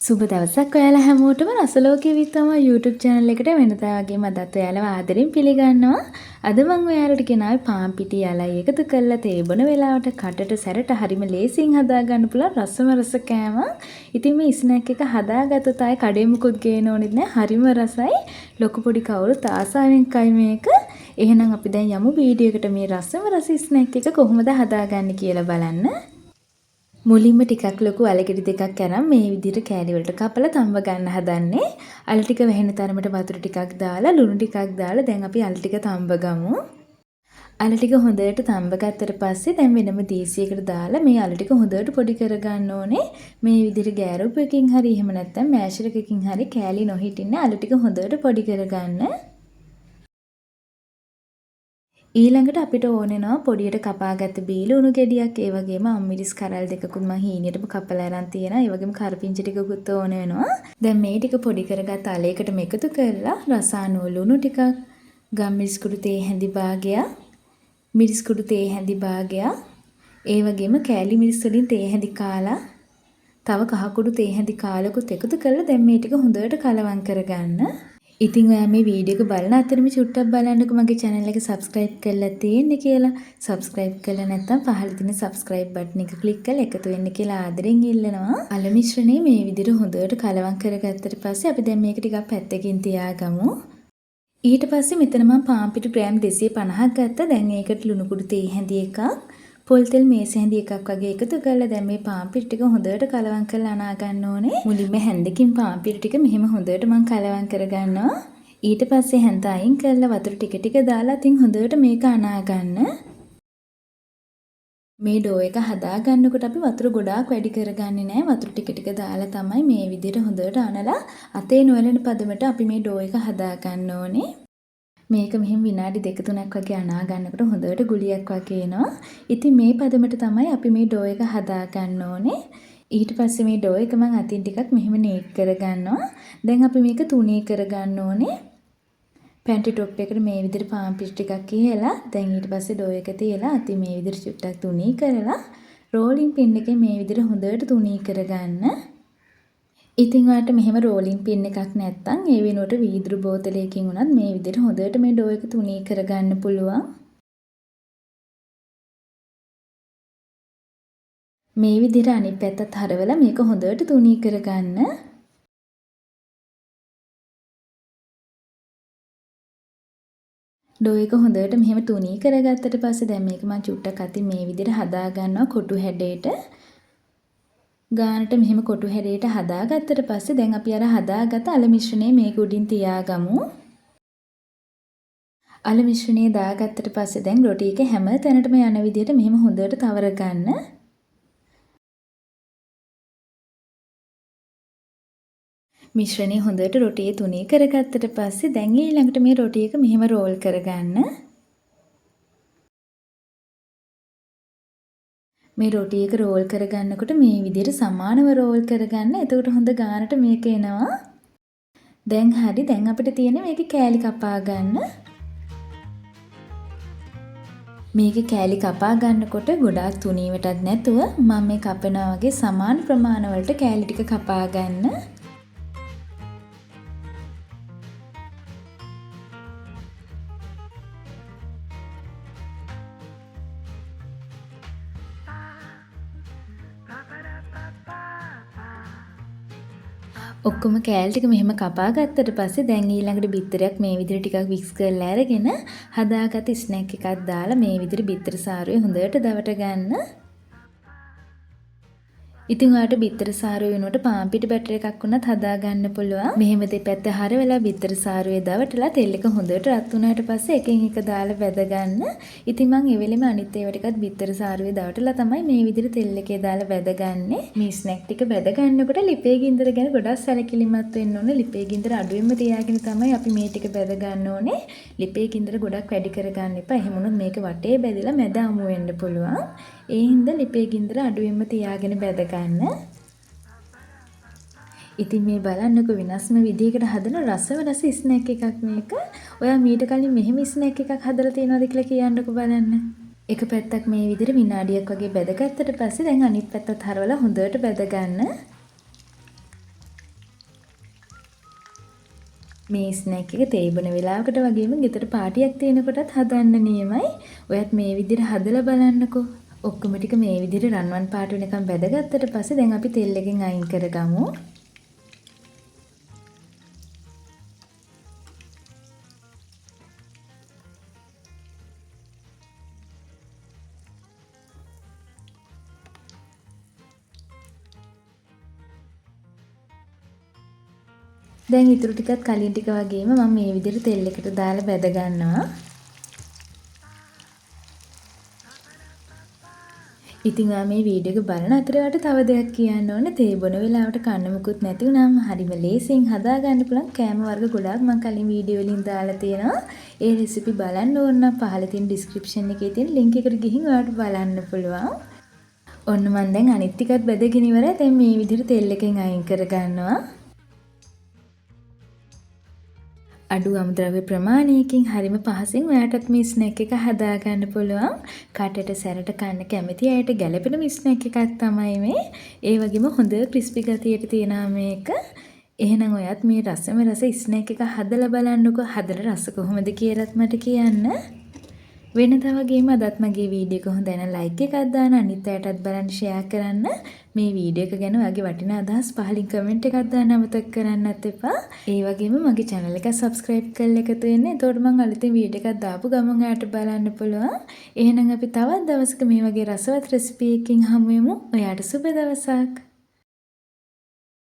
සුබ දවසක් ඔයාලා හැමෝටම රසලෝකයේ විත්තම YouTube channel එකට වෙනදා වගේම අදත් ඔයාලව ආදරෙන් පිළිගන්නවා. අද මම ඔයාලට ගෙනාවේ පාන් පිටි යලයි එකතු කරලා තේ බොන වෙලාවට කටට සැරට හරිම ලේසියෙන් හදා ගන්න පුළුවන් රසම රස කෑමක්. ඉතින් මේ ස්නැක් එක හදාගත්තොත් ආයේ කඩේ මුකුත් ගේන්න ඕනෙත් නෑ. හරිම රසයි. ලොකු පොඩි කවුරුත් ආසාවෙන් කයි මේක. එහෙනම් අපි දැන් යමු වීඩියෝ එකට මේ රසම රස ස්නැක් එක කොහොමද හදාගන්නේ කියලා බලන්න. මුලින්ම ටිකක් ලොකු අලගෙඩි දෙකක් අරන් මේ විදිහට කෑලි වලට කපලා තම්බ ගන්න හදන්නේ. අල ටික වැහෙන තරමට වතුර ටිකක් දාලා ලුණු ටිකක් දාලා දැන් අපි අල ටික තම්බ ගමු. අල ටික හොඳට තම්බ ගත්තට පස්සේ දැන් වෙනම දීසියකට දාලා මේ අල ටික හොඳට පොඩි කරගන්න ඕනේ. මේ විදිහට ගෑරුප්පකින් හරි එහෙම නැත්නම් මෑෂර් එකකින් හරි කෑලි නොහිටින්න අල ටික හොඳට පොඩි කරගන්න. ඊළඟට අපිට ඕන වෙනවා පොඩියට කපාගත්ත බීල උණු ගෙඩියක් ඒ වගේම අම්මිරිස් කරල් දෙකකුත් මම හීනියටම කපලා අරන් තියෙනවා. ඒ වගේම කරපිංච ටිකකුත් ඕන වෙනවා. දැන් මේ ටික පොඩි කරගත්ත අලයකටම එකතු කරලා රසායන ලුණු ටිකක්, ගම්මිරිස් කුඩු තේ හැඳි භාගයක්, මිරිස් කුඩු තේ හැඳි භාගයක්, ඒ වගේම කෑලි මිරිස් වලින් තේ හැඳි කාලා, තව කහ කුඩු තේ හැඳි කාලකුත් එකතු කරලා දැන් මේ ටික හොඳට කලවම් කරගන්න. ඉතින් ඔයා මේ වීඩියෝ එක බලන අතරම චුට්ටක් බලන්නකෝ මගේ channel එක subscribe කරලා තියෙන්නේ කියලා. subscribe කරලා නැත්නම් පහළ තියෙන subscribe button එක click කරලා එකතු වෙන්න කියලා ආදරෙන් ඉල්ලනවා. අල මිශ්‍රණය මේ විදිහට හොඳට කලවම් කරගත්තට පස්සේ අපි දැන් මේක ටිකක් පැත්තකින් තියාගමු. ඊට පස්සේ මෙතන මම පාන් පිටු ග්‍රෑම් 250ක් ගත්තා. දැන් ඒකට ලුණු කුඩු තේ හැඳි එකක්, පොල් තෙල් මේස හැඳි එකක් වගේ එකතු කරලා දැන් මේ පාන් පිටු ටික හොඳට කලවම් කරලා අනා ගන්න ඕනේ. මුලින්ම හැන්දකින් පාන් පිටු ටික මෙහෙම හොඳට මම කලවම් කරගන්නවා. ඊට පස්සේ හැන්ද අයින් කරලා වතුර ටික ටික දාලා තින් හොඳට මේක අනා ගන්න. මේ ඩෝ එක හදා ගන්නකොට අපි වතුර ගොඩාක් වැඩි කරගන්නේ නැහැ. වතුර ටික ටික දාලා තමයි මේ විදිහට හොඳට අනලා අතේ නොවැළෙන පදමට අපි මේ ඩෝ එක හදා ගන්න ඕනේ. මේක මෙහෙම විනාඩි 2-3ක් වගේ අනා ගන්නකොට හොඳට ගුලියක් වගේ එනවා. ඉතින් මේ පදමට තමයි අපි මේ ඩෝ එක හදා ගන්න ඕනේ. ඊට පස්සේ මේ ඩෝ එක මම අතින් ටිකක් මෙහෙම නීට් කරගන්නවා. දැන් අපි මේක තුනී කරගන්න ඕනේ. පැන්ටි ටොප් එකට මේ විදිහට පාන් පිටි ටිකක් කියලා දැන් ඊට පස්සේ ඩෝ එක තියලා අතින් මේ විදිහට චුට්ටක් තුනී කරලා රෝලින් පින් එකෙන් මේ විදිහට හොඳට තුනී කරගන්න. ඉතින් ඔයාලට මෙහෙම රෝලින් පින් එකක් නැත්නම් ඒ වෙනුවට වීදුරු බෝතලයකින් උනත් මේ විදිහට හොඳට මේ ඩෝ එක තුනී කරගන්න පුළුවන්. මේ විදිහට අනිත් පැත්තත් හරවලා මේක හොඳට තුනී කරගන්න. ඩෝ එක හොඳට මෙහෙම තුනී කරගත්තට පස්සේ දැන් මේක මම චුට්ටක් අතින් මේ විදිහට හදා ගන්නවා කොටු හැඩයට. ගානට මෙහෙම කොටු හැඩයට හදාගත්තට පස්සේ දැන් අපි අර හදාගත්ත අල මිශ්‍රණය මේක උඩින් තියාගමු. අල මිශ්‍රණය දාගත්තට පස්සේ දැන් රොටි එක හැම තැනටම යන විදිහට මෙහෙම හොඳට තවර ගන්න. මිශ්‍රණය හොඳට රොටියේ තුනී කරගත්තට පස්සේ දැන් ඊළඟට මේ රොටි එක මෙහෙම රෝල් කරගන්න. මේ රොටි එක රෝල් කරගන්නකොට මේ විදිහට සමානව රෝල් කරගන්න. එතකොට හොඳ ගානට මේක එනවා. දැන් හරි. දැන් අපිට තියෙන්නේ මේකේ කෑලි කපා ගන්න. මේකේ කෑලි කපා ගන්නකොට ගොඩාක් තුනීවටත් නැතුව මම මේ කපනවා වගේ සමාන ප්‍රමාණ වලට කෑලි ටික කපා ගන්න. ඔක්කොම කෑලි ටික මෙහෙම කපා ගත්තට පස්සේ දැන් ඊළඟට බිත්තරයක් මේ විදිහට ටිකක් වික්ස් කරලා අරගෙන හදාගත්ත ස්නැක් එකක් දාලා මේ විදිහට බිත්තර සාරුවේ හොඳට දවට ගන්න. ඉතින් ඔයාලට බිත්තර සාරුව වෙනුවට පාන් පිටි බැටර් එකක් වුණත් හදා ගන්න පුළුවන්. මෙහෙම දෙපැත්ත හරවලා බිත්තර සාරුවේ දවටලා තෙල් එක හොඳට රත් වුණාට පස්සේ එකින් එක දාලා වැද ගන්න. ඉතින් මම ඒ වෙලෙම අනිත් ඒවා ටිකත් බිත්තර සාරුවේ දවටලා තමයි මේ විදිහට තෙල් එකේ දාලා වැදගන්නේ. මේ ස්නැක් ටික වැද ගන්නකොට ලිපේ ගින්දර ගැන ගොඩක් සැලකිලිමත් වෙන්න ඕනේ. ලිපේ ගින්දර අඩුවෙන්ම තියාගෙන තමයි අපි මේ ටික වැද ගන්න ඕනේ. ලිපේ ගින්දර ගොඩක් වැඩි කරගන්න එපා. එහෙම වුණොත් මේක වටේ බැදලා මැද අමු වෙන්න පුළුවන්. ඒ හින්දා ලිපේ ගින්දර අඩුවෙන්ම තියාගෙන වැද ගන්න. ඉතින් මේ බලන්නකො වෙනස්ම විදිහකට හදන රසව රස ස්නැක් එකක් මේක. ඔයා මීට කලින් මෙහෙම ස්නැක් එකක් හදලා තියෙනවද කියලා කියන්නකො බලන්න. එක පැත්තක් මේ විදිහට විනාඩියක් වගේ බැදගත්තට පස්සේ දැන් අනිත් පැත්තත් හරවලා හොඳට බැද ගන්න. මේ ස්නැක් එක තේ බොන වෙලාවකට වගේම ගෙදර පාටියක් තියෙනකොටත් හදන්න නියමයි. ඔයත් මේ විදිහට හදලා බලන්නකෝ. ඔක්කොම ටික මේ විදිහට රන්වන් පාට වෙනකම් බැදගත්තට පස්සේ දැන් අපි තෙල් එකෙන් අයින් කරගමු. දැන් ඊටු ටිකත් කලින් ටික වගේම මම මේ විදිහට තෙල් එකට දාලා බැද ගන්නවා. ඉතින් ඔයා මේ වීඩියෝ එක බලන අතරේ වට තව දෙයක් කියන්න ඕනේ. තේ බොන වෙලාවට කන්න මුකුත් නැති වුණාම හරිම ලේසියෙන් හදා ගන්න පුළුවන් කෑම වර්ග ගොඩාක් මම කලින් වීඩියෝ වලින් දාලා තියෙනවා. ඒ රෙසිපි බලන්න ඕන නම් පහළ තියෙන ඩිස්ක්‍රිප්ෂන් එකේ තියෙන link එකට ගිහින් ඔයාලට බලන්න පුළුවන්. ඔන්න මම දැන් අනිත් ටිකත් බෙදගෙන ඉවරයි. දැන් මේ විදිහට තෙල් එකෙන් අයින් කර ගන්නවා. අඩු අමුද්‍රව්‍ය ප්‍රමාණයකින් හරිම පහසින් ඔයාටත් මේ ස්නැක් එක හදා ගන්න පුළුවන්. කටට සැරට කන්න කැමති අයට ගැළපෙන ස්නැක් එකක් තමයි මේ. ඒ වගේම හොඳ ක්‍රිස්පි ගතියට තියෙනවා මේක. එහෙනම් ඔයත් මේ රසම රස ස්නැක් එක හදලා බලන්නකෝ. හදලා රස කොහොමද කියලාත් මට කියන්න. වෙනදා වගේම අදත් මගේ වීඩියෝ එක හොඳ නම් ලයික් එකක් දාන්න, අනිත් අයටත් බලන්න ෂෙයා කරන්න. මේ වීඩියෝ එක ගැන ඔයාගේ වටිනා අදහස් පහලින් කමෙන්ට් එකක් දාන්න අමතක කරන්නත් එපා. ඒ වගේම මගේ channel එක subscribe කරලා එකතු වෙන්න. එතකොට මම අලුතෙන් වීඩියෝ එකක් දාපු ගමන් ඔයාලට බලන්න පුළුවන්. එහෙනම් අපි තවත් දවසක මේ වගේ රසවත් රෙසිපි එකකින් හමු වෙමු. ඔයාට සුබ දවසක්.